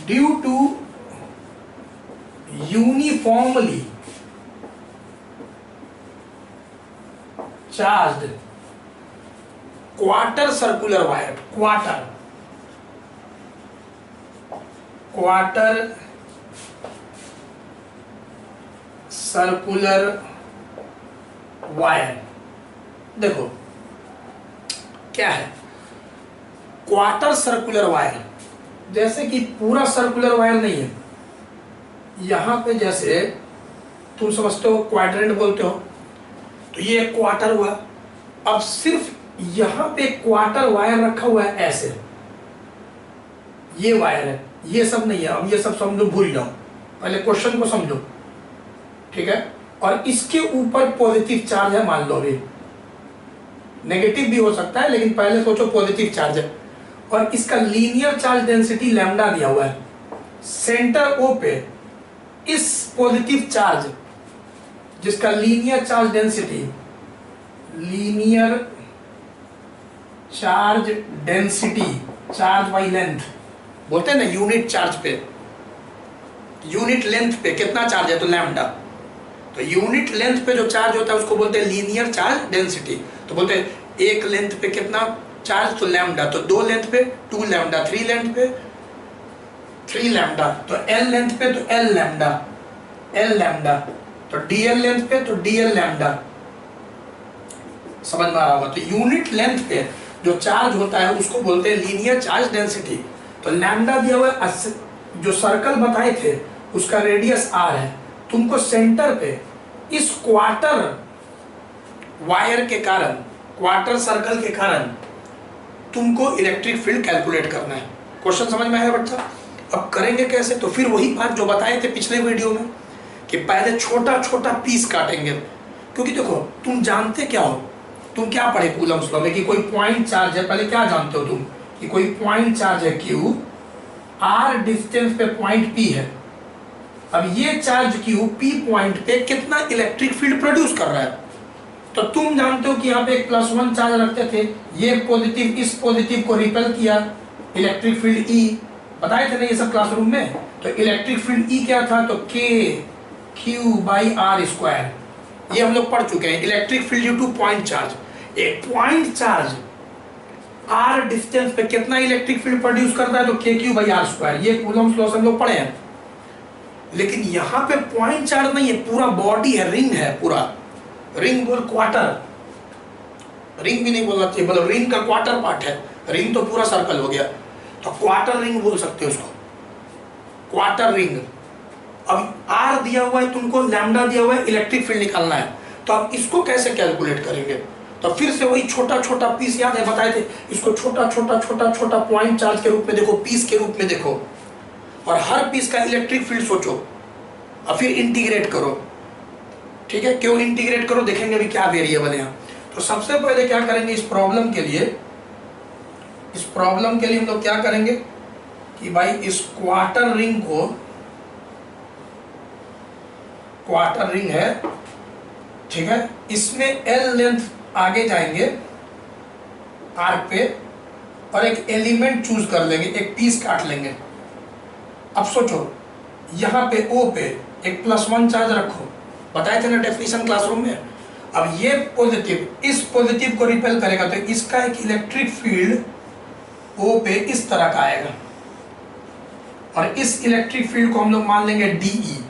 Due to uniformly charged quarter circular wire, quarter circular wire. देखो क्या है quarter circular wire, जैसे कि पूरा सर्कुलर वायर नहीं है, यहां पे जैसे तुम समझते हो क्वाड्रेंट बोलते हो, तो ये क्वार्टर हुआ। अब सिर्फ यहां पे क्वार्टर वायर रखा हुआ है ऐसे, ये वायर है, ये सब नहीं है। अब ये सब समझो, भूल जाओ, पहले क्वेश्चन को समझो, ठीक है। और इसके ऊपर पॉजिटिव चार्ज है, मान लो अभी नेगेटिव भी हो सकता है, लेकिन पहले सोचो पॉजिटिव चार्ज है। और इसका लीनियर चार्ज डेंसिटी लैम्डा दिया हुआ है। सेंटर ओ पे इस पॉजिटिव चार्ज, जिसका linear charge density, linear charge density, charge by length बोलते हैं ना, यूनिट चार्ज पे, यूनिट लेंथ पे कितना चार्ज है तो लैम्डा। तो यूनिट लेंथ पे जो चार्ज होता है उसको बोलते हैं लीनियर चार्ज डेंसिटी। तो बोलते हैं एक लेंथ पे कितना चार्ज तो लैम्डा, तो 2 लेंथ पे 2 लैम्डा, 3 लेंथ पे 3 लैम्डा, तो L लेंथ पे तो L लैम्डा, L लैम्डा, तो DL लेंथ पे तो DL लैम्डा। समझ में आ रहा होगा। तो यूनिट लेंथ पे जो चार्ज होता है उसको बोलते हैं लीनियर चार्ज डेंसिटी। तो लैम्डा दिया हुआ है, जो सर्कल बताए थे उसका रेडियस R है। तुमको सेंटर पे इस क्वार्टर वायर के कारण, क्वार्टर सर्कल के कारण तुमको इलेक्ट्रिक फील्ड कैलकुलेट करना है। क्वेश्चन समझ में आया बच्चा? अब करेंगे कैसे? तो फिर वही बात जो बताए थे पिछले वीडियो में कि पहले छोटा छोटा पीस काटेंगे। क्योंकि देखो तुम जानते क्या हो, तुम क्या पढ़े कूलम्स लॉ में कि कोई पॉइंट चार्ज है, पहले क्या जानते हो तुम कि कोई पॉइंट चार्ज है Q, R डिस्टेंस पे पॉइंट P है। अब ये चार्ज Q P पॉइंट पे कितना इलेक्ट्रिक फील्ड प्रोड्यूस कर रहा है। तो तुम जानते हो कि यहाँ पे एक +1 चार्ज रखते थे, ये पॉजिटिव इस पॉजिटिव को रिपेल किया, इलेक्ट्रिक फील्ड E बताए थे ना ये सब क्लासरूम में। तो इलेक्ट्रिक फील्ड E क्या था तो KQ/R², ये हम लोग पढ़ चुके हैं। Electric field due two point charge, एक पॉइंट चार्ज R डिस्टेंस पे कितना इलेक्ट्रिक फील्ड प्रोड्यूस करता है तो KQ/R², ये कूलम्स लॉ से हम लोग पढ़े हैं। लेकिन यहाँ पे पॉइंट चार्ज नहीं है, पूरा बॉडी है, रिंग है, पूरा रिंग बोल, क्वार्टर, रिंग भी नहीं बोलना चाहिए, मतलब रिंग का क्वार्टर पार्ट है, रिंग तो पूरा सर्कल हो गया, तो क्वार्टर रिंग बोल सकते हो उसको, क्वार्टर रिंग। अब R दिया हुआ है तुमको, लैम्डा दिया हुआ है, इलेक्ट्रिक फील्ड निकालना है। तो अब इसको कैसे कैलकुलेट करेंगे? तो फिर से वही छोटा छोटा पीस, याद है बताए थे, इसको छोटा छोटा छोटा छोटा पॉइंट चार्ज के रूप में देखो, पीस के रूप में देखो, और हर पीस का इलेक्ट्रिक फील्ड सोचो और फिर इंटीग्रेट करो। ठीक है, क्यों इंटीग्रेट करो देखेंगे अभी क्या वेरिएबल है यहाँ। तो सबसे पहले क्या करेंगे इस प्रॉब्लम के लिए, इस प्रॉब्लम के लिए हम लोग क्या करेंगे कि भाई इस क्वार्टर रिंग को, क्वार्टर रिंग है, ठीक है, इसमें L लेंथ आगे जाएंगे R पे और एक एलिमेंट चूज कर लेंगे, एक पीस काट लेंगे। अब सोचो यहाँ पे O पे एक +1 चार्ज रखो, बताए थे ना डेफिनेशन क्लासरूम में। अब ये पॉजिटिव इस पॉजिटिव को रिपेल करेगा तो इसका एक इलेक्ट्रिक फील्ड O पे इस तरह का आएगा, और इस इलेक्ट्रिक फील्ड को हम लोग मान लेंगे DE।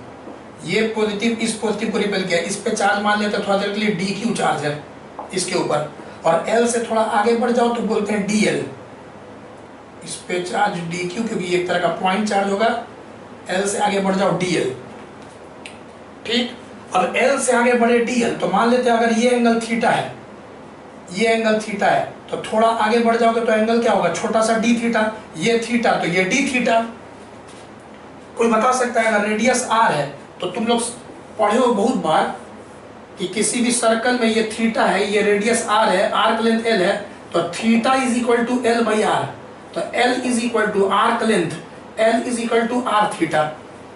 ये पॉजिटिव इस पॉजिटिव को रिपेल किया, इस पे चार्ज मान लेते हैं थोड़ा देर के लिए DQ चार्ज है इसके ऊपर, और L से थोड़ा आगे बढ़ जाओ तो बोलते हैं DL। इस पे चार्ज DQ क्योंकि एक तरह का पॉइंट चार्ज होगा, L से आगे बढ़ जाओ DL। ठीक, अब L से आगे बढ़े DL तो मान लेते हैं अगर ये एंगल थीटा है, ये एंगल थीटा है, तो थोड़ा आगे बढ़ जाओगे तो एंगल क्या होगा, छोटा सा d थीटा, ये थीटा तो ये d थीटा। कोई बता सकता है अगर रेडियस R है तो तुम लोग पढ़े हो बहुत बार कि किसी भी सर्कल में ये थीटा है, ये रेडियस R है, आर्क लेंथ L है, तो theta is equal to L/R, तो L is equal to arc length, L is equal to R theta.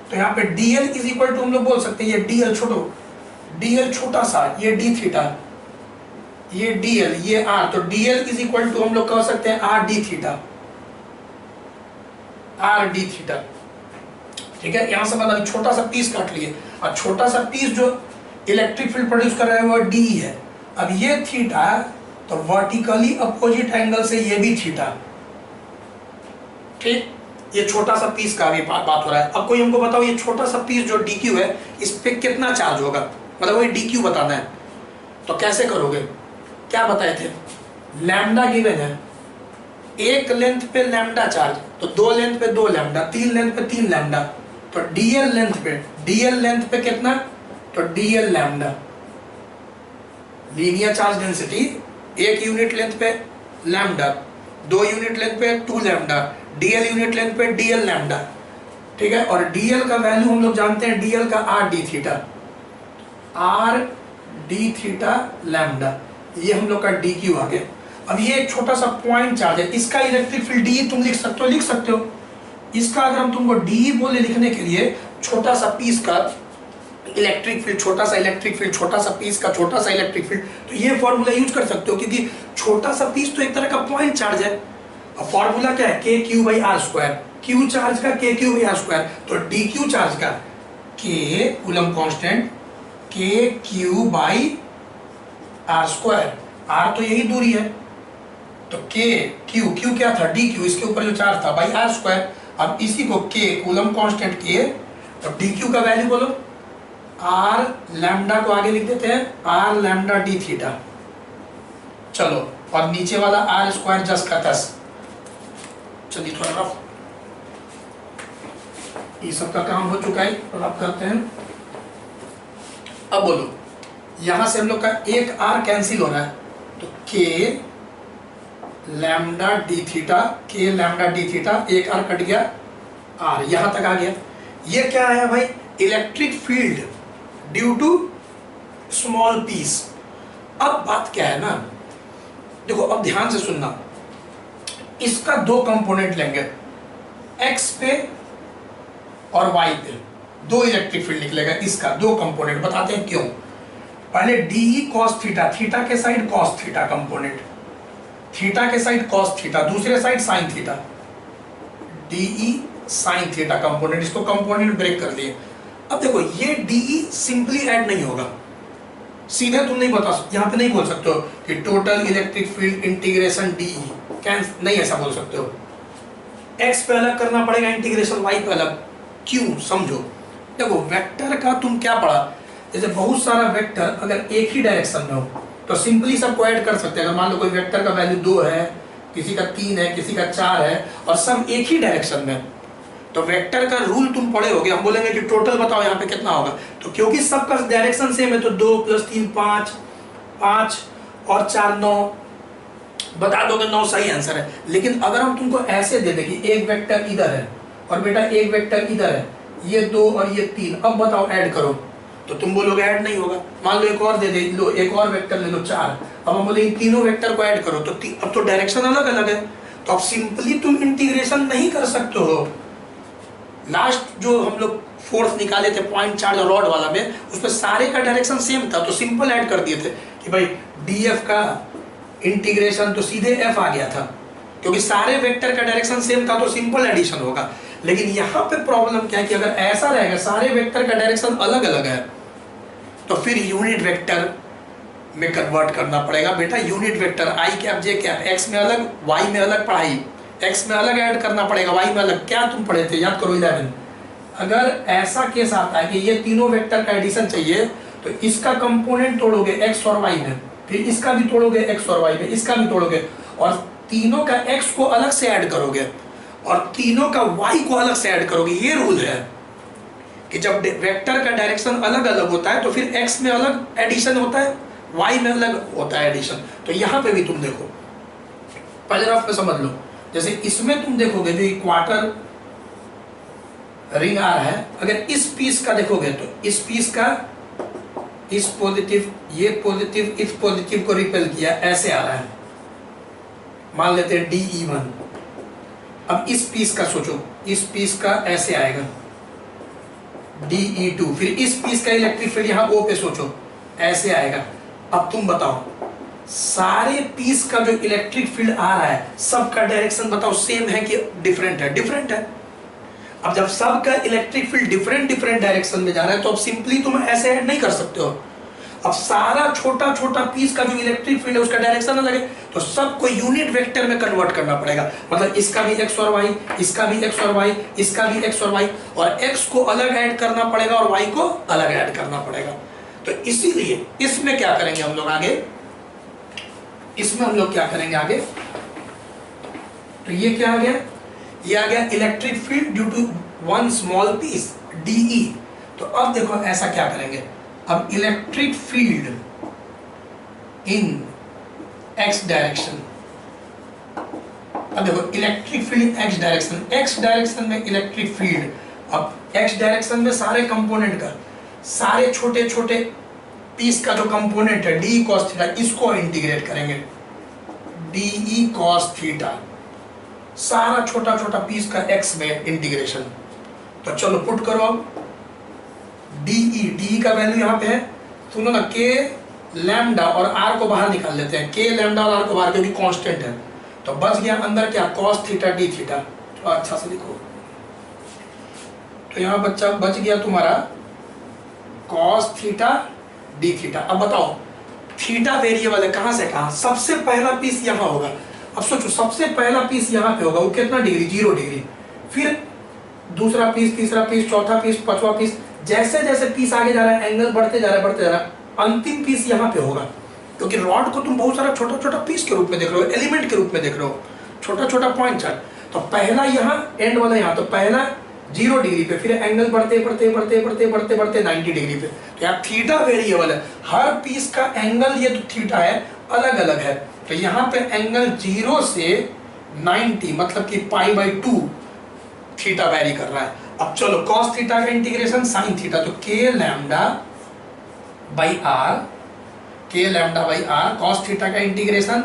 तो यहाँ पे DL इज इक्वल टू हम लोग बोल सकते हैं, ये DL छोटो, DL छोटा सा, ये d थीटा, ये DL, ये R, तो DL इज इक्वल टू हम लोग कह सकते हैं R d theta, R d theta. ठीक है, यहाँ से मतलब छोटा सा पीस काट लिए, और छोटा सा पीस जो इलेक्ट्रिक फील्ड प्रोड्यूस कर रहा है वो डी है। अब ये थीटा है, तो वर्टिकली अपोजिट एंगल से ये भी थीटा। ठीक, ये छोटा सा पीस का भी बात हो रहा है। अब कोई हमको बताओ ये छोटा सा पीस जो डी क्यू है, इस पे कितना चार्ज होगा, मतलब वही डी क्यू बताना है। तो कैसे करोगे, क्या बताए थे, लैम्डा गिवन है, एक लेंथ पे लैम्डा चार्ज, तो 2 लेंथ पे 2 लैम्डा, 3 लेंथ पे 3 लैम्डा, तो डीएल लेंथ पे कितना, तो DL lambda, linear charge density, 1 unit length पे लैम्डा, 2 यूनिट लेंथ पे 2 लैम्डा, डीएल यूनिट लेंथ पे डीएल लैम्डा। ठीक है, और डीएल का वैल्यू हम लोग जानते हैं, डीएल का R D theta, R D theta lambda, ये हम लोग का डी क्यू आ गया। अब ये एक छोटा सा पॉइंट चार्ज है, इसका इलेक्ट्रिक फील्ड डी तुम लिख सकते हो। इसका अगर हम तुमको डी बोले लिखने के लिए, छोटा सा पीस का इलेक्ट्रिक फील्ड, छोटा सा इलेक्ट्रिक फील्ड, छोटा सा पीस का छोटा सा इलेक्ट्रिक फील्ड, तो ये फॉर्मूला यूज कर सकते हो, क्योंकि छोटा सा पीस तो एक तरह का पॉइंट चार्ज है। अब फॉर्मूला क्या है, K Q by R square, Q charge का K Q by R square, तो डी क्यू चार्ज का K coulomb constant K Q by R square, R तो यही दूरी है, तो के क्यू, क्यू क्या था, डी क्यू, इसके ऊपर जो चार्ज था, बाई आर स्क्वायर। अब इसी को के कूलम कांस्टेंट के, तो डी क्यू का वैल्यू बोलो, आर लैम्डा को आगे लिख देते हैं, आर लैम्डा डी थीटा। चलो, और नीचे वाला आर स्क्वायर जस का तस। चलिए थोड़ा रफ, ये सब का काम हो चुका है, रफ करते हैं। अब बोलो, यहां से हम लोग का एक आर कैंसिल हो रहा है, तो K lambda D theta, K lambda D theta, एक आर कट गया, आर यहां तक आ गया। ये क्या है भाई, electric field due to small piece. अब बात क्या है ना, देखो अब ध्यान से सुनना, इसका 2 कंपोनेंट लेंगे, एक्स पे और वाई पे 2 इलेक्ट्रिक फील्ड निकलेगा, इसका 2 कंपोनेंट, बताते हैं क्यों। पहले डी कॉस थीटा, थीटा के side cos theta component, theta के साइड कॉस थीटा, दूसरे side sine theta, D E sine theta component, इसको कंपोनेंट ब्रेक कर लिए। अब देखो ये डीई सिंपली ऐड नहीं होगा, सीधे तुम नहीं बता, यहां पे नहीं बोल सकते हो कि total electric field integration D E, नहीं ऐसा बोल सकते हो। एक्स पे अलग करना पड़ेगा इंटीग्रेशन, वाई पे अलग, क्यों, समझो। देखो वेक्टर का तुम क्या पढ़ा, जैसे बहुत सारा वेक्टर अगर एक ही डायरेक्शन में हो तो सिंपली सबको ऐड कर सकते हैं। अगर मान लो कोई वेक्टर का वैल्यू 2 है, किसी का 3 है, किसी का 4 है, और सब एक ही डायरेक्शन में, तो वेक्टर का रूल तुम पढ़े होगे। हम बोलेंगे कि टोटल बताओ यहाँ पे कितना होगा, तो क्योंकि सबका डायरेक्शन सेम है, तो 2 + 3 5, 5 और 4 9, बता दोगे 9 सही आंसर है। लेकिन अगर हम तुमको ऐसे दे दें कि एक वेक्टर इधर है और बेटा एक वेक्टर इधर है, ये 2 और ये 3, अब बताओ ऐड करो, तो तुम बोलोगे ऐड नहीं होगा। मान लो एक और दे दे, लो एक और वेक्टर ले लो 4, अब हम बोले इन तीनों वेक्टर को ऐड करो, तो अब तो डायरेक्शन अलग अलग है, तो अब सिंपली तुम इंटीग्रेशन नहीं कर सकते हो। लास्ट जो हम लोग फोर्स निकाले थे पॉइंट चार्ज और रॉड वाला में, उसमें सारे का डायरेक्शन सेम था, तो सिंपल ऐड कर दिए थे कि भाई डीएफ का इंटीग्रेशन तो सीधे एफ आ गया था, क्योंकि सारे वेक्टर का डायरेक्शन सेम था, तो सिंपल एडिशन होगा। लेकिन यहाँ पे प्रॉब्लम क्या है कि अगर ऐसा रहेगा सारे वेक्टर का डायरेक्शन अलग अलग है, तो फिर यूनिट वेक्टर में कन्वर्ट करना पड़ेगा। बेटा यूनिट वेक्टर आई कैप जे कैप, एक्स में अलग वाई में अलग पढ़ाई, एक्स में अलग ऐड करना पड़ेगा, वाई में अलग। क्या तुम पढ़े थे, याद करो 11। अगर ऐसा केस आता है कि ये तीनों वेक्टर का एडिशन चाहिए, तो इसका कंपोनेंट तोड़ोगे एक्स और वाई में, फिर इसका भी तोड़ोगे एक्स और वाई में, इसका भी तोड़ोगे, और तीनों का एक्स को अलग से ऐड करोगे और तीनों का वाई को अलग से ऐड करोगे। ये रूल है कि जब वेक्टर का डायरेक्शन अलग अलग होता है तो फिर एक्स में अलग एडिशन होता है, वाई में अलग होता है एडिशन। तो यहाँ पे भी तुम देखो, पहले रफ में समझ लो, जैसे इसमें तुम देखोगे जो क्वार्टर रिंग आ रहा है, अगर इस पीस का देखोगे तो इस पीस का इस पॉजिटिव, ये पॉजिटिव इस पॉजिटिव को रिपेल किया, ऐसे आ रहा है, मान लेते हैं DE1। अब इस पीस का सोचो, इस पीस का ऐसे आएगा DE2, फिर इस पीस का इलेक्ट्रिक फील्ड यहाँ O पे सोचो, ऐसे आएगा। अब तुम बताओ सारे पीस का जो इलेक्ट्रिक फील्ड आ रहा है सबका डायरेक्शन बताओ सेम है कि डिफरेंट है? डिफरेंट है। अब जब सबका electric field different different direction में जा रहा है तो अब सिंपली तुम ऐसे ऐड नहीं कर सकते हो। अब सारा छोटा छोटा पीस का जो इलेक्ट्रिक फील्ड है उसका डायरेक्शन अलग है, तो सबको यूनिट वेक्टर में कन्वर्ट करना पड़ेगा। मतलब इसका भी एक्स और वाई, इसका भी एक्स और वाई, इसका भी एक्स और वाई, और एक्स को अलग ऐड करना पड़ेगा और वाई को अलग ऐड करना पड़ेगा। तो इसीलिए इसमें क्या करेंगे हम लोग आगे, इसमें हम लोग क्या करेंगे आगे, तो ये क्या आ गया, ये आ गया electric field due to one small piece D E. तो अब देखो ऐसा क्या करेंगे, अब electric field in X direction, अब देखो electric field X direction, X direction में इलेक्ट्रिक फील्ड, अब एक्स डायरेक्शन में सारे कंपोनेंट का, सारे छोटे छोटे पीस का जो कंपोनेंट है डी कॉस थीटा, इसको इंटीग्रेट करेंगे, डी कॉस थीटा, सारा छोटा छोटा पीस का एक्स में इंटीग्रेशन। तो चलो पुट करो, अब डी का वैल्यू यहाँ पे है, सुनो ना, के लैम्डा और आर को बाहर निकाल लेते हैं, के लैम्डा और आर को बाहर, क्योंकि कांस्टेंट है। तो बच गया अंदर क्या, कॉस थीटा डी थीटा। तो अच्छा से लिखो, तो यहाँ बच्चा बच गया तुम्हारा कॉस थीटा डी थीटा। अब बताओ थीटा वेरिएबल है, कहां से कहां, सबसे पहला पीस यहाँ होगा। अब सोचो सबसे पहला पीस यहाँ पे होगा, वो कितना डिग्री, 0 डिग्री, फिर दूसरा पीस, तीसरा पीस, चौथा पीस, पांचवा पीस, जैसे जैसे पीस आगे जा रहा है एंगल बढ़ते जा रहा है, बढ़ते जा रहा है, अंतिम पीस यहाँ पे होगा। क्योंकि रॉड को तुम बहुत सारा छोटा छोटा पीस के रूप में देख रहे हो, एलिमेंट के रूप में देख रहे हो, छोटा छोटा पॉइंट चार्ट। तो पहला यहाँ, एंड वाला यहाँ, तो पहला 0 डिग्री पे, फिर एंगल बढ़ते बढ़ते बढ़ते बढ़ते बढ़ते बढ़ते 90 डिग्री पे। तो यहाँ थीटा वेरिएबल है, हर पीस का एंगल ये जो थीटा है अलग अलग है। तो यहाँ पे एंगल 0 से 90 मतलब कि π/2 थीटा वेरी कर रहा है। अब चलो cos थीटा का इंटीग्रेशन sin थीटा, तो k lambda by R cos theta का इंटीग्रेशन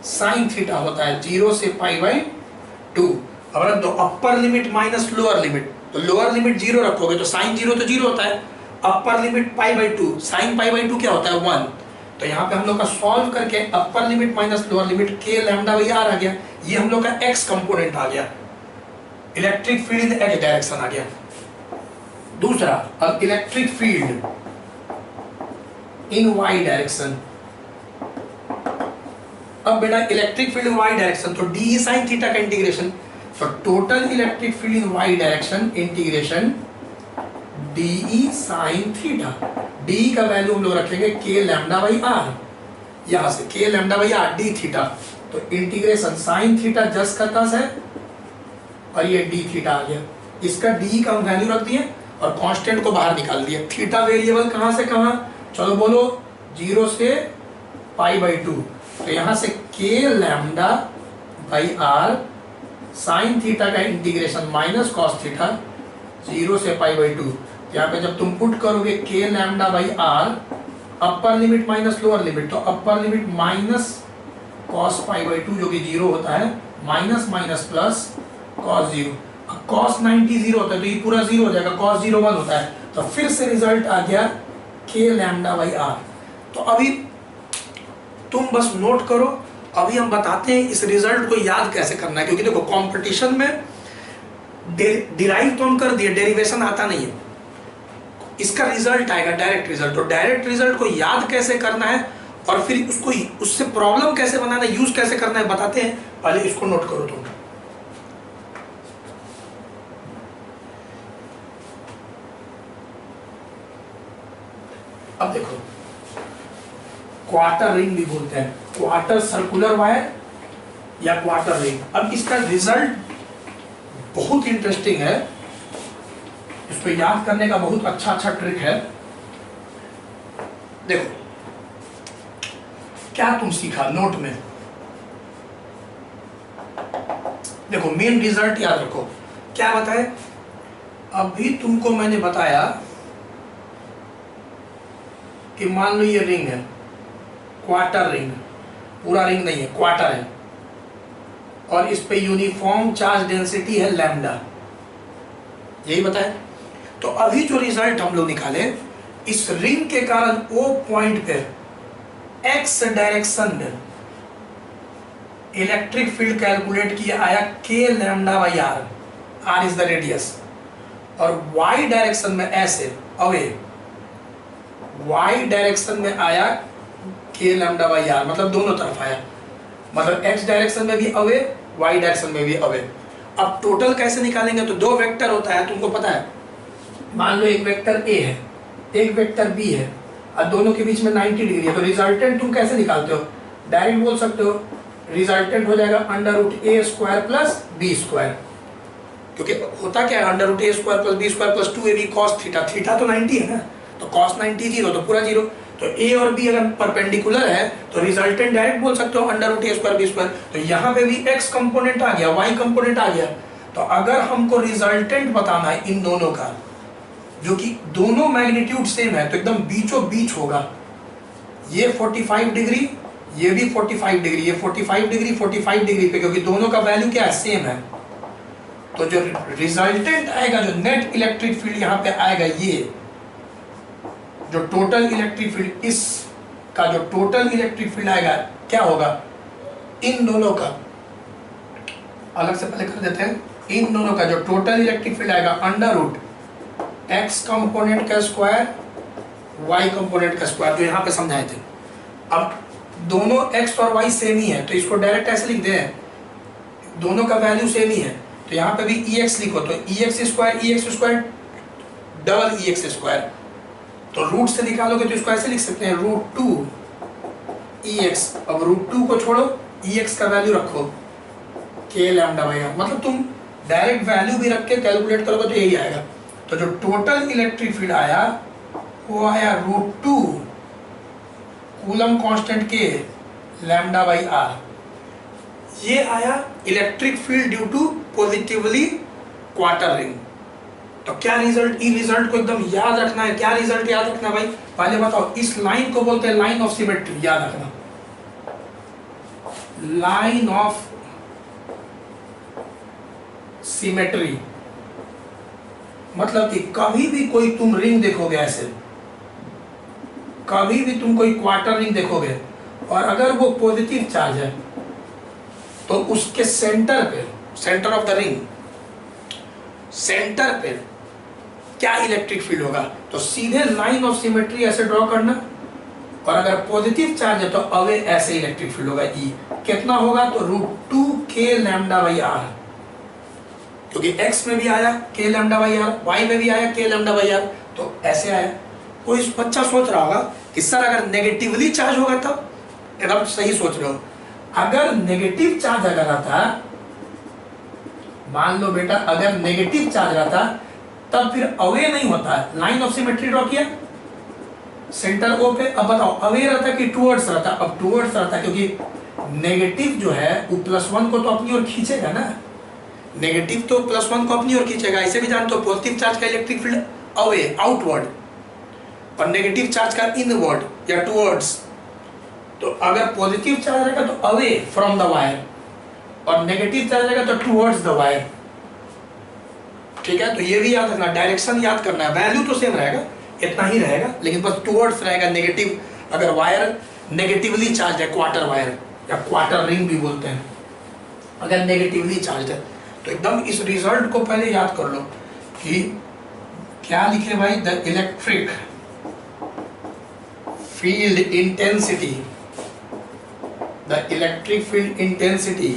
sin थीटा होता है 0 से π/2। अब रख दो upper limit minus lower limit, तो लोअर लिमिट 0 रखोगे तो sin 0 तो 0 होता है, अपर लिमिट π/2, sin π/2 क्या होता है 1। तो यहाँ पे हम लोग का सॉल्व करके upper limit minus lower limit k lambda by R आ गया, ये हम लोग का x कंपोनेंट आ गया, electric field in x direction आ गया। दूसरा, अब electric field in y direction, अब बेटा electric field in y direction, तो डी sin थीटा का इंटीग्रेशन, तो total electric field in y direction integration d sin theta, d का वैल्यू हम लोग रखेंगे k लैम्डा बाई आर, यहां से k lambda by R D theta, तो इंटीग्रेशन sin थीटा जस का तस है और ये डी थीटा आ गया, इसका डी का वैल्यू रख दिए और कांस्टेंट को बाहर निकाल दिया। थीटा वेरिएबल कहां से कहां, चलो बोलो 0 से π/2, तो यहां से k lambda by R sin theta का इंटीग्रेशन माइनस cos थीटा 0 से π/2। यहाँ पे जब तुम पुट करोगे k lambda by R, upper limit minus lower limit, तो अपर लिमिट माइनस cos π/2 जो कि 0 होता है, minus minus plus cos 0, cos 90 0 होता है तो ये पूरा 0 हो जाएगा, cos 0 1 होता है, तो फिर से रिजल्ट आ गया k लैम्डा बाई आर। तो अभी तुम बस नोट करो, अभी हम बताते हैं इस रिजल्ट को याद कैसे करना है, क्योंकि देखो कंपटीशन में डिराइव तो हम कर दिए, डेरिवेशन आता नहीं है, इसका रिजल्ट आएगा डायरेक्ट रिजल्ट, तो डायरेक्ट रिजल्ट को याद कैसे करना है और फिर उसको उससे प्रॉब्लम कैसे बनाना है, यूज कैसे करना है बताते हैं, पहले इसको नोट करो तुम। अब देखो क्वार्टर रिंग भी बोलते हैं, क्वार्टर सर्कुलर वायर या क्वार्टर रिंग। अब इसका रिजल्ट बहुत इंटरेस्टिंग है, इसको याद करने का बहुत अच्छा अच्छा ट्रिक है। देखो क्या तुम सीखा नोट में, देखो मेन रिजल्ट याद रखो, क्या बताए, अभी तुमको मैंने बताया कि मान लो ये रिंग है, क्वार्टर रिंग, पूरा रिंग नहीं है, क्वार्टर है, और इस पे यूनिफॉर्म चार्ज डेंसिटी है लैम्डा, यही बताया। तो अभी जो रिजल्ट हम लोग निकाले, इस रिंग के कारण ओ पॉइंट पे एक्स डायरेक्शन में इलेक्ट्रिक फील्ड कैलकुलेट किया, आया k lambda by R, R is the radius, और y डायरेक्शन में ऐसे अवे, y डायरेक्शन में आया k लैम्डा बाई आर, मतलब दोनों तरफ आया, मतलब x डायरेक्शन में भी अवे, y डायरेक्शन में भी अवे। अब टोटल कैसे निकालेंगे? तो दो वेक्टर होता है, तुमको पता है। मान लो एक वेक्टर a है, एक वेक्टर b है, और दोनों के बीच में 90 डिग्री है, तो रिजल्टेंट तुम कैसे निकालते हो? डायरेक्ट बोल सकते हो, रिजल्टेंट हो जाएगा under root A square plus B square, क्योंकि होता क्या है, under root A square plus B square plus 2ab cos theta, theta तो 90 है ना, तो कॉस 90 जीरो, तो पूरा जीरो। तो ए और बी अगर परपेंडिकुलर है तो रिजल्टेंट डायरेक्ट बोल सकते हो under root A square B square. तो यहाँ पे भी एक्स कंपोनेंट आ गया, वाई कंपोनेंट आ गया। तो अगर हमको रिजल्टेंट बताना है इन दोनों का, जो कि दोनों मैग्नीट्यूड सेम है, तो एकदम बीचों बीच होगा। ये 45 डिग्री, ये भी 45 डिग्री, ये 45 डिग्री 45 डिग्री पे, क्योंकि दोनों का वैल्यू क्या है, सेम है। तो जो रिजल्टेंट आएगा, जो नेट इलेक्ट्रिक फील्ड यहाँ पे आएगा, ये जो टोटल इलेक्ट्रिक फील्ड, इस का जो टोटल इलेक्ट्रिक फील्ड आएगा क्या होगा, इन दोनों का, अलग से पहले कर देते हैं, इन दोनों का जो टोटल इलेक्ट्रिक फील्ड आएगा अंडर रूट एक्स कंपोनेंट का स्क्वायर वाई कंपोनेंट का स्क्वायर, जो यहाँ पे समझाए थे। अब दोनों एक्स और वाई सेम ही है, तो इसको डायरेक्ट ऐसे लिख दे, दोनों का वैल्यू सेम ही है, तो यहाँ पे भी ई एक्स लिखो, तो E X square double E X square. तो रूट से निकालोगे तो इसको ऐसे लिख सकते हैं, रूट 2 ई एक्स। अब रूट 2 को छोड़ो, ई एक्स का वैल्यू रखो के लैम्डा बाई आर, मतलब तुम डायरेक्ट वैल्यू भी रख के कैलकुलेट करोगे तो यही आएगा। तो जो टोटल इलेक्ट्रिक फील्ड आया वो आया root 2 coulomb constant K lambda by R. ये आया electric field due to positively quarter ring. तो क्या रिजल्ट, इन रिजल्ट को एकदम याद रखना है। क्या रिजल्ट याद रखना भाई, पहले बताओ। इस लाइन को बोलते हैं लाइन ऑफ सिमेट्री, याद रखना, लाइन ऑफ सिमेट्री। मतलब कि कभी भी कोई तुम रिंग देखोगे ऐसे, कभी भी तुम कोई क्वार्टर रिंग देखोगे, और अगर वो पॉजिटिव चार्ज है तो उसके सेंटर पे, centre of the ring, centre पे क्या इलेक्ट्रिक फील्ड होगा, तो सीधे लाइन ऑफ सिमेट्री ऐसे ड्रॉ करना, और अगर पॉजिटिव चार्ज है तो अवे ऐसे इलेक्ट्रिक फील्ड होगा। ई कितना होगा, तो रूट 2 के लैम्डा बाई आर, क्योंकि x में भी आया के लैम्डा बाई आर, y में भी आया के लैम्डा बाई आर, तो ऐसे आया। कोई बच्चा सोच रहा होगा कि सर अगर नेगेटिवली चार्ज होगा तब, एकदम सही सोच रहे हो। अगर नेगेटिव चार्ज अगर रहता, मान लो बेटा अगर नेगेटिव चार्ज रहता तब फिर अवे नहीं होता है। लाइन ऑफ सिमेट्री ड्रॉ किया सेंटर ओ पे, अब बताओ अवे रहता कि टुवर्ड्स रहता, अब टुवर्ड्स रहता, क्योंकि नेगेटिव जो है वो +1 को तो अपनी ओर खींचेगा ना, नेगेटिव तो +1 को अपनी ओर खींचेगा। ऐसे भी जानते हो पॉजिटिव चार्ज का इलेक्ट्रिक फील्ड अवे, आउटवर्ड, और नेगेटिव चार्ज का इनवर्ड या टुवर्ड्स। तो अगर पॉजिटिव चार्ज रहेगा तो अवे फ्रॉम द वायर, और नेगेटिव चार्ज रहेगा तो टुवर्ड्स द वायर। ठीक है, तो ये भी याद रखना, डायरेक्शन याद करना है। वैल्यू तो सेम रहेगा, इतना ही रहेगा, लेकिन बस टुवर्ड्स रहेगा नेगेटिव। अगर वायर नेगेटिवली चार्ज है, क्वार्टर वायर या क्वार्टर रिंग भी बोलते हैं, अगर नेगेटिवली चार्ज है तो एकदम इस रिजल्ट को पहले याद कर लो कि क्या लिखे भाई, the electric field intensity, the electric field intensity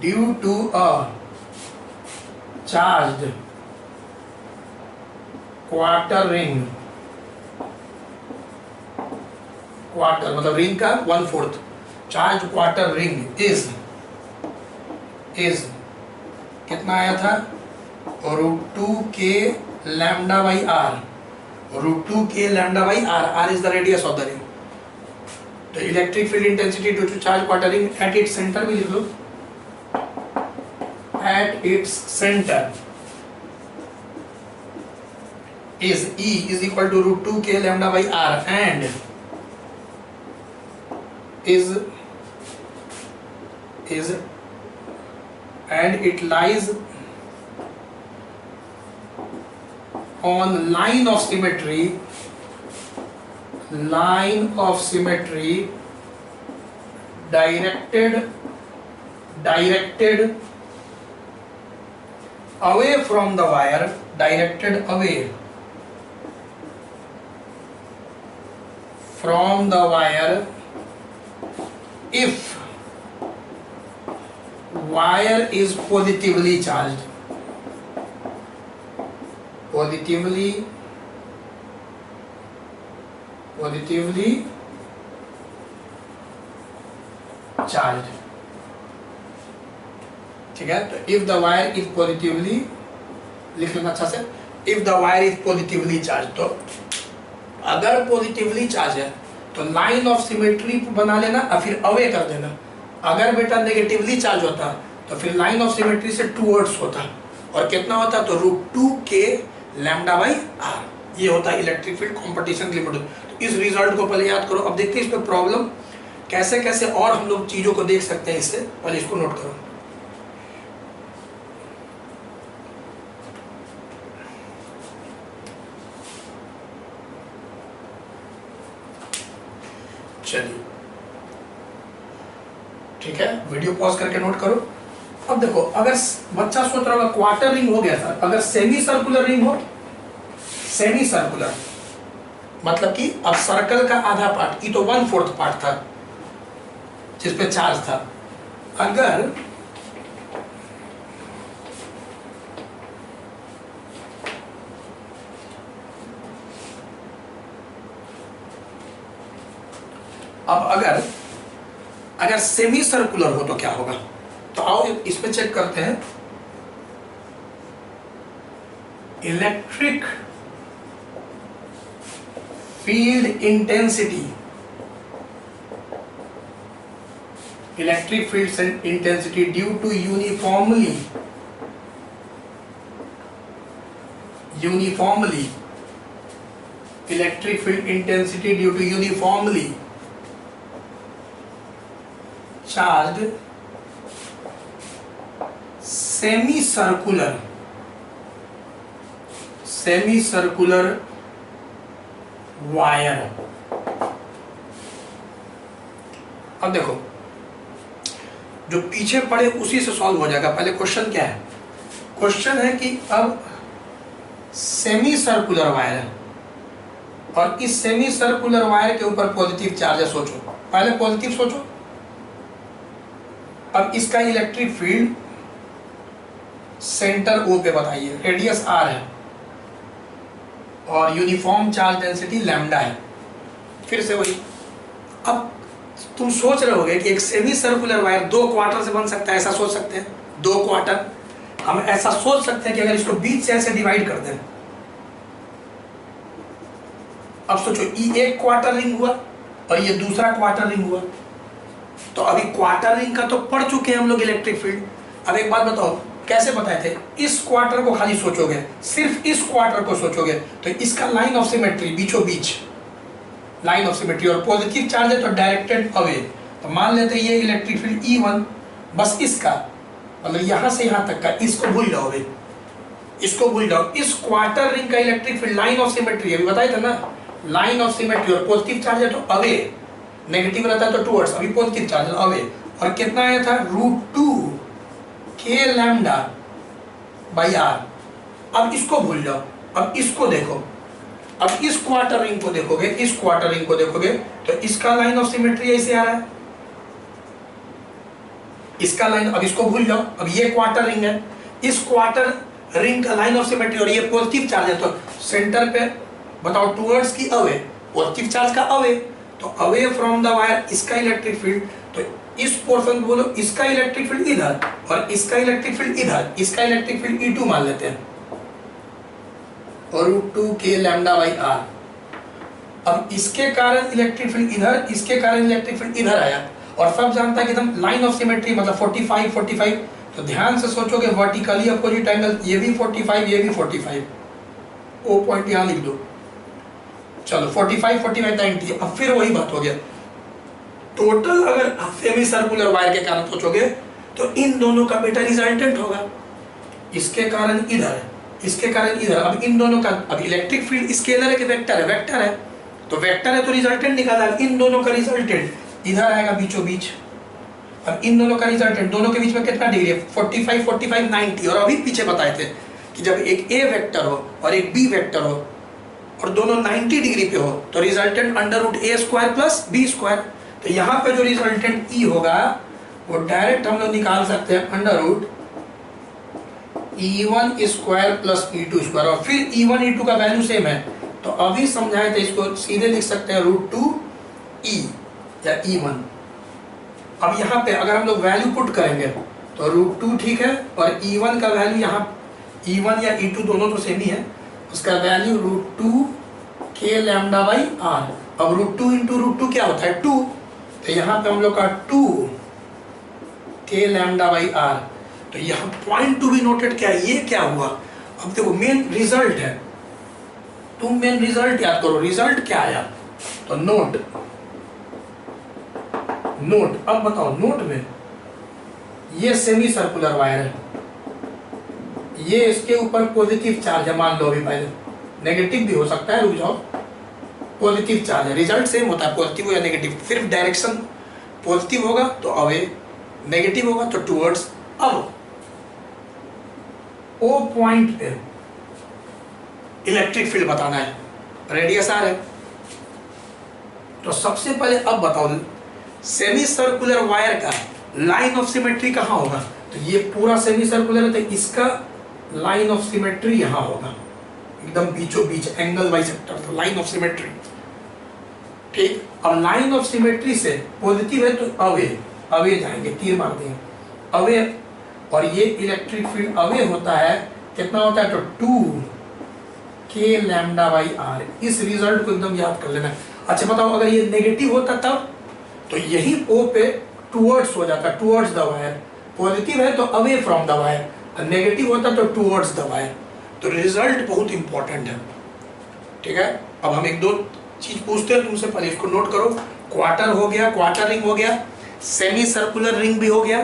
due to a charge quarter ring, quarter मतलब रिंग का 1/4 चार्ज क्वार्टर रिंग इज कितना आया था, रूट 2 के लैम्डा बाई आर, रूट 2 के lambda by R, R is the radius of the ring. तो electric field intensity due to charge quarter ring at its centre भी लिख लो, at its center is E is equal to root 2 k lambda by r, and it lies on line of symmetry directed away from the wire, directed away from the wire if wire is positively charged. Positively charged. ठीक है, तो if the wire is positively, लिख लेना अच्छा से, if the wire is positively charged, तो अगर positively charge है तो लाइन ऑफ सिमेट्री बना लेना और फिर अवे कर देना। अगर बेटा नेगेटिवली चार्ज होता तो फिर लाइन ऑफ सिमेट्री से टूवर्ड्स होता, और कितना होता तो √2k λ/r, ये होता है इलेक्ट्रिक फील्ड कॉम्पिटिशन लिमिट। तो इस रिजल्ट को पहले याद करो। अब देखते हैं इसमें प्रॉब्लम कैसे कैसे और हम लोग चीजों को देख सकते हैं, इससे पहले इसको नोट करो। चलिए ठीक है, वीडियो पॉज करके नोट करो। अब देखो, अगर बच्चा सोच रहा होगा क्वार्टर रिंग हो गया सर, अगर सेमी सर्कुलर रिंग हो, सेमी सर्कुलर मतलब कि अब सर्कल का आधा पार्ट, ये तो 1/4 पार्ट था जिसपे चार्ज था। अगर अगर सेमी सर्कुलर हो तो क्या होगा, तो आओ इसमें चेक करते हैं। Electric field intensity, electric field intensity due to uniformly electric field intensity due to uniformly charge semi circular wire. अब देखो, जो पीछे पड़े उसी से सॉल्व हो जाएगा। पहले क्वेश्चन क्या है, क्वेश्चन है कि अब सेमी सर्कुलर वायर है और इस सेमी सर्कुलर वायर के ऊपर पॉजिटिव चार्ज है। सोचो, पहले पॉजिटिव सोचो। अब इसका इलेक्ट्रिक फील्ड सेंटर O पे बताइए, रेडियस R है और यूनिफॉर्म चार्ज डेंसिटी लैम्डा है। फिर से वही, अब तुम सोच रहे होगे कि एक सेमी सर्कुलर वायर 2 क्वार्टर से बन सकता है, ऐसा सोच सकते हैं। 2 क्वार्टर हम ऐसा सोच सकते हैं कि अगर इसको बीच से ऐसे डिवाइड कर दें। अब सोचो, ये एक क्वार्टर रिंग हुआ और ये दूसरा क्वार्टर रिंग हुआ, तो अभी क्वार्टर रिंग का तो पढ़ चुके हैं हम लोग इलेक्ट्रिक फील्ड। अब एक बात बताओ, कैसे बताए थे, इस क्वार्टर को खाली सोचोगे, सिर्फ इस क्वार्टर को सोचोगे तो इसका लाइन ऑफ सिमेट्री बीचों बीच लाइन ऑफ सिमेट्री, और पॉजिटिव चार्ज है तो डायरेक्टेड अवे। तो मान लेते हैं ये इलेक्ट्रिक फील्ड E1, बस इसका मतलब यहाँ से यहाँ तक का, इसको भूल जाओ, इसको भूल जाओ। इस क्वार्टर रिंग का electric field line of symmetry, अभी बताया था ना, लाइन ऑफ सिमेट्री, और पॉजिटिव चार्ज है तो अवे, नेगेटिव रहता है तो टुवर्ड्स, अभी पॉजिटिव चार्ज अवे। और कितना आया था, √2k λ/r। अब इसको भूल जाओ, अब इसको देखो, अब इस क्वार्टर रिंग को देखोगे, इस क्वार्टर रिंग को देखोगे तो इसका लाइन ऑफ सिमेट्री ऐसे आ रहा है, इसका लाइन, अब इसको भूल जाओ। अब ये क्वार्टर रिंग है, इस क्वार्टर रिंग का लाइन ऑफ सिमेट्री और ये पॉजिटिव चार्ज है, तो सेंटर पे बताओ टुवर्ड्स की अवे, पॉजिटिव चार्ज का अवे, तो अवे फ्रॉम द वायर इसका इलेक्ट्रिक फील्ड, तो इस पोर्शन को बोलो इसका इलेक्ट्रिक फील्ड इधर और इसका इलेक्ट्रिक फील्ड इधर, इसका इलेक्ट्रिक फील्ड E2 मान लेते हैं और √2k λ/r। अब इसके कारण इलेक्ट्रिक फील्ड इधर, इसके कारण इलेक्ट्रिक फील्ड इधर आया, और सब जानता है कि एकदम लाइन ऑफ सिमेट्री मतलब 45 तो ध्यान से सोचोगे वर्टिकली अपोजिट एंगल, ये भी 45 ये भी 45, ओ पॉइंट यहाँ लिख दो। चलो 45 90। अब फिर वही बात हो गया, टोटल अगर सेमी सर्कुलर वायर के कारण सोचोगे तो इन दोनों का बेटा रिजल्टेंट होगा, इसके कारण इधर, इसके कारण इधर। अब इन दोनों का, अब इलेक्ट्रिक फील्ड स्केलर है कि वेक्टर है, वेक्टर है, तो वेक्टर है तो रिजल्टेंट निकाला, इन दोनों का रिजल्टेंट इधर आएगा बीचों बीच, अब इन दोनों का रिजल्टेंट, दोनों के बीच में कितना डिग्री है, 45 45 90। और अभी पीछे बताए थे कि जब एक ए वेक्टर हो और एक बी वेक्टर हो और दोनों 90 डिग्री पे हो तो resultant under root A square plus B square. तो यहाँ पे जो रिजल्टेंट ई होगा वो डायरेक्ट हम लोग निकाल सकते हैं under root E1 square plus E2 square. और फिर E1 E2 का वैल्यू सेम है तो अभी समझाए थे इसको सीधे लिख सकते हैं रूट 2 E या E1। अब यहाँ पे अगर हम लोग वैल्यू पुट करेंगे तो रूट 2 ठीक है, और E1 का वैल्यू यहाँ E1 या E2 दोनों तो सेम ही है, उसका value root 2 k lambda by R. अब रूट 2 इंटू रूट 2 क्या होता है 2, तो यहाँ पे हम लोग का 2 k लैम्डा बाई आर। तो यहाँ पॉइंट टू बी नोटेड क्या है, ये क्या हुआ। अब देखो मेन रिजल्ट है, तुम मेन रिजल्ट याद करो, रिजल्ट क्या आया तो नोट। अब बताओ नोट में ये सेमी सर्कुलर वायर है, ये इसके ऊपर पॉजिटिव चार्ज है, मान लो अभी पहले नेगेटिव भी हो सकता है, रुक जाओ, पॉजिटिव चार्ज है, रिजल्ट सेम होता है पॉजिटिव या नेगेटिव, सिर्फ डायरेक्शन पॉजिटिव होगा तो अवे, नेगेटिव होगा तो टुवर्ड्स। अब ओ पॉइंट पे इलेक्ट्रिक फील्ड बताना है, रेडियस आर है। तो सबसे पहले अब बताओ सेमी सर्कुलर वायर का लाइन ऑफ सिमेट्री कहाँ होगा, तो ये पूरा सेमी सर्कुलर है तो इसका लाइन ऑफ सिमेट्री यहाँ होगा, एकदम बीचों बीच एंगल बाइसेक्टर, तो लाइन ऑफ सिमेट्री। ठीक, अब लाइन ऑफ सिमेट्री से पॉजिटिव है तो अवे जाएंगे, तीर मार देंगे अवे, और ये इलेक्ट्रिक फील्ड अवे होता है, कितना होता है तो 2 k लैम्डा बाई आर। इस रिजल्ट को एकदम याद कर लेना। अच्छा बताओ अगर ये नेगेटिव होता तब, तो यही O पे टुवर्ड्स हो जाता, टुवर्ड्स द वायर, पॉजिटिव है तो away from the wire, negative होता तो टुवर्ड्स द वायर। तो रिजल्ट बहुत इंपॉर्टेंट है। ठीक है, अब हम एक दो चीज पूछते हैं तुमसे, पहले इसको नोट करो। क्वार्टर हो गया, क्वार्टर रिंग हो गया, सेमी सर्कुलर रिंग भी हो गया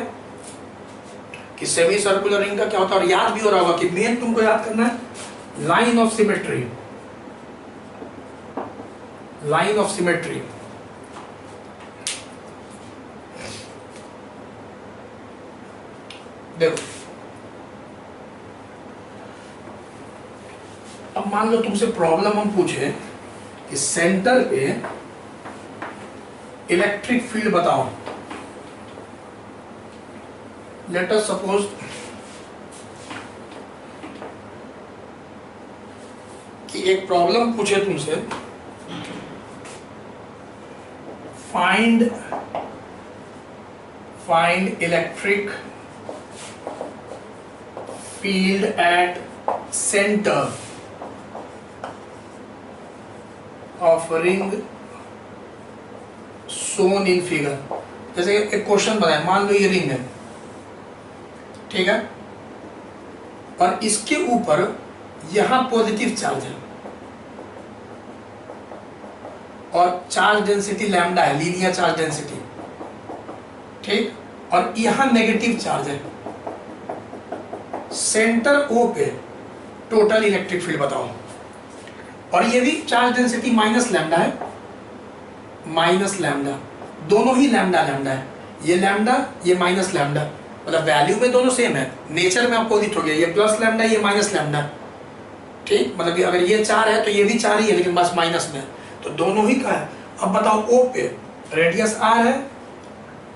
कि सेमी सर्कुलर रिंग का क्या होता है, और याद भी हो रहा होगा कि मेन तुमको याद करना है line of symmetry. Line of symmetry देखो, अब मान लो तुमसे प्रॉब्लम हम पूछे कि सेंटर पे इलेक्ट्रिक फील्ड बताओ। लेट अस सपोज कि एक प्रॉब्लम पूछे तुमसे, find electric field at centre of ring shown in figure. जैसे एक क्वेश्चन बनाए, मान लो ये रिंग है, ठीक है, और इसके ऊपर यहां पॉजिटिव चार्ज है और चार्ज डेंसिटी लैम्डा है, लीनियर चार्ज डेंसिटी, ठीक, और यहां नेगेटिव चार्ज है। सेंटर O पे टोटल इलेक्ट्रिक फील्ड बताओ, और ये भी चार्ज डेंसिटी माइनस लैम्डा है, माइनस लैम्डा, दोनों ही लैम्डा है, ये लैम्डा ये माइनस लैम्डा, मतलब वैल्यू में दोनों सेम है, नेचर में अपोजिट हो गया, ये प्लस लैम्डा ये माइनस लैम्डा। ठीक, मतलब कि अगर ये 4 है तो ये भी 4 ही है, लेकिन बस माइनस में, तो दोनों ही का है। अब बताओ O पे रेडियस R है,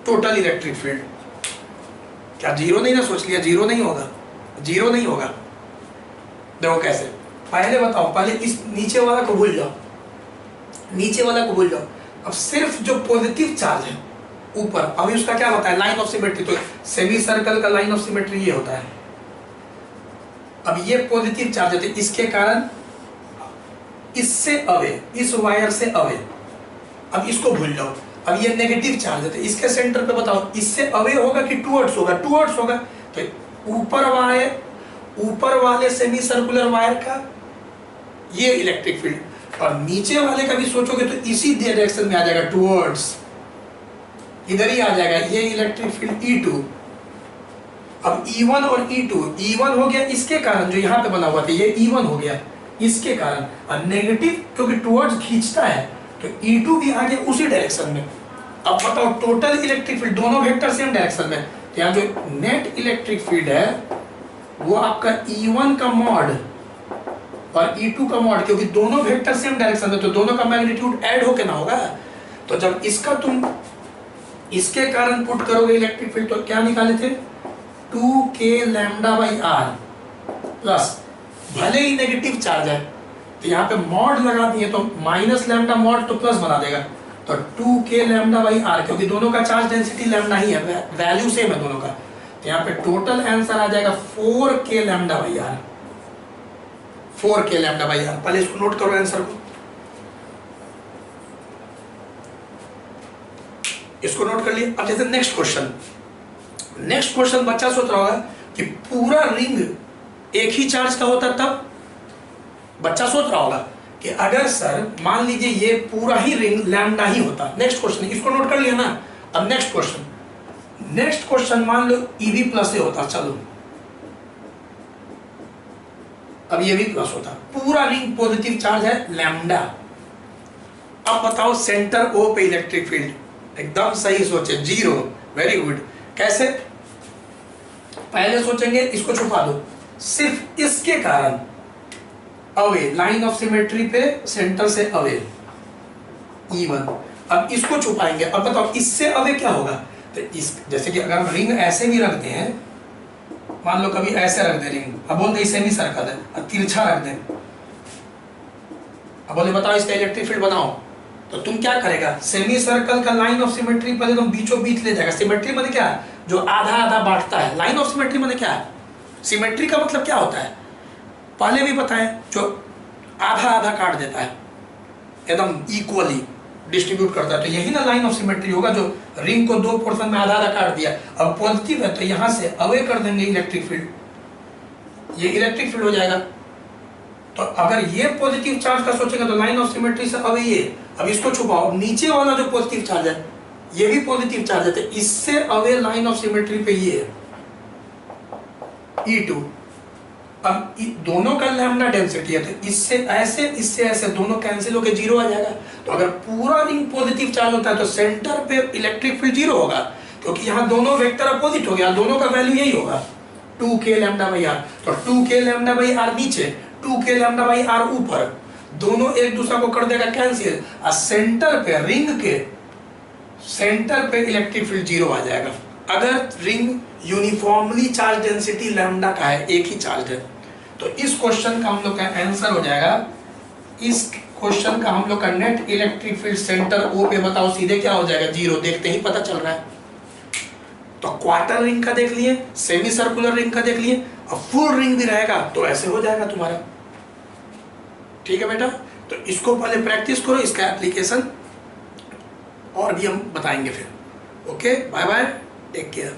टोटल इलेक्ट्रिक फील्ड क्या जीरो नहीं ना, सोच लिया जीरो नहीं होगा, जीरो नहीं होगा। देखो कैसे, पहले बताओ, पहले इस नीचे वाला को भूल जाओ, नीचे वाला को भूल जाओ, अब सिर्फ जो पॉजिटिव चार्ज है ऊपर, अभी उसका क्या होता है लाइन ऑफ सिमेट्री, तो सेमी सर्कल का लाइन ऑफ सिमेट्री ये होता है। अब ये पॉजिटिव चार्ज है तो इसके कारण इससे अवे, इस वायर से अवे, अब इसको भूल जाओ। अब ये नेगेटिव चार्ज है तो इसके सेंटर पे बताओ इससे अवे होगा कि टुवर्ड्स होगा, टुवर्ड्स होगा, तो ऊपर वाले सेमी सर्कुलर वायर का ये इलेक्ट्रिक फील्ड, और नीचे वाले का भी सोचोगे तो इसी डायरेक्शन में आ जाएगा, टुवर्ड्स, इधर ही आ जाएगा ये इलेक्ट्रिक फील्ड E2। अब E1 और E1 हो गया इसके कारण, जो यहाँ पे बना हुआ था ये E1 हो गया इसके कारण, और नेगेटिव क्योंकि टुवर्ड्स खींचता है तो E2 भी आ गया उसी डायरेक्शन में। अब बताओ टोटल इलेक्ट्रिक फील्ड, दोनों वेक्टर सेम डायरेक्शन में, तो यहाँ जो नेट इलेक्ट्रिक फील्ड है वो आपका E1 का मॉड और E2 का मॉड, क्योंकि दोनों वेक्टर सेम डायरेक्शन में तो दोनों का मैग्नीट्यूड ऐड होके ना होगा। तो जब इसका तुम इसके कारण पुट करोगे इलेक्ट्रिक फील्ड तो क्या निकाले थे 2k λ/r प्लस, भले ही नेगेटिव चार्ज है तो यहाँ पे मॉड लगा दिए तो माइनस लैम्डा मॉड तो प्लस बना देगा, तो 2k λ/r, क्योंकि दोनों का चार्ज डेंसिटी लैम्डा ही है, वैल्यू सेम है दोनों का, तो यहाँ पे टोटल आंसर आ जाएगा 4k λ/r, 4k λ/r। पहले इसको नोट करो आंसर को, इसको नोट कर लिए। अब जैसे नेक्स्ट क्वेश्चन बच्चा सोच रहा होगा कि पूरा रिंग एक ही चार्ज का होता, तब बच्चा सोच रहा होगा कि अगर सर मान लीजिए ये पूरा ही रिंग लैम्डा ही होता। नेक्स्ट क्वेश्चन, इसको नोट कर लिया ना। अब नेक्स्ट क्वेश्चन मान लो EV प्लस से होता, चलो अब ये भी प्लस होता, पूरा रिंग पॉजिटिव चार्ज है लैम्डा। अब बताओ सेंटर O पे इलेक्ट्रिक फील्ड, एकदम सही सोचे, 0, वेरी गुड। कैसे? पहले सोचेंगे इसको छुपा दो, सिर्फ इसके कारण अवे, लाइन ऑफ सिमेट्री पे सेंटर से अवे E1। अब इसको छुपाएंगे। अब बताओ इससे अवे क्या होगा, तो इस जैसे कि अगर हम रिंग ऐसे भी रखते हैं, मान लो कभी ऐसे रख दे रिंग, अब बोलते सेमी सर्कल है, अब तिरछा रख दे, अब बोले बताओ इसका इलेक्ट्रिक फील्ड बनाओ, तो तुम क्या करेगा, सेमी सर्कल का लाइन ऑफ सिमेट्री पहले तुम बीचों बीच ले जाएगा। सिमेट्री मतलब क्या है, जो आधा आधा बांटता है। लाइन ऑफ सिमेट्री मतलब क्या है, सिमेट्री का मतलब क्या होता है, पहले भी बताएं, जो आधा आधा काट देता है, एकदम इक्वली डिस्ट्रीब्यूट करता है, तो यही ना लाइन ऑफ सिमेट्री होगा, जो रिंग को दो पोर्शन में आधा आधा काट दिया। अब पॉजिटिव है तो यहाँ से अवे कर देंगे इलेक्ट्रिक फील्ड, ये इलेक्ट्रिक फील्ड हो जाएगा। तो अगर ये पॉजिटिव चार्ज का सोचेंगे तो लाइन ऑफ सिमेट्री से अवे ये, अब इसको छुपाओ, नीचे वाला जो पॉजिटिव चार्ज है ये भी पॉजिटिव चार्ज है, तो इससे अवे लाइन ऑफ सिमेट्री पे ये E2। अब दोनों का लैम्डा डेंसिटी है, तो इससे ऐसे दोनों कैंसिल होकर 0 आ जाएगा। तो अगर पूरा रिंग पॉजिटिव चार्ज होता है तो सेंटर पे इलेक्ट्रिक फील्ड 0 होगा, क्योंकि यहाँ दोनों वेक्टर अपोजिट हो गया, दोनों का वैल्यू यही होगा 2k λ/r। तो 2k λ/r नीचे, 2k λ/r ऊपर, दोनों एक दूसरा को कर देगा कैंसिल, और सेंटर पे रिंग के सेंटर पे इलेक्ट्रिक फील्ड 0 आ जाएगा। अगर ring uniformly charge density lambda का है, एक ही चार्ज है, तो इस क्वेश्चन का हम लोग का आंसर हो जाएगा, इस क्वेश्चन का हम लोग का net electric field centre O पे बताओ सीधे क्या हो जाएगा, 0, देखते ही पता चल रहा है। तो क्वार्टर रिंग का देख लिए, सेमी सर्कुलर रिंग का देख लिए, अब फुल रिंग भी रहेगा तो ऐसे हो जाएगा तुम्हारा। ठीक है बेटा, तो इसको पहले प्रैक्टिस करो, इसका एप्लीकेशन और भी हम बताएंगे फिर। Okay, bye bye, take care.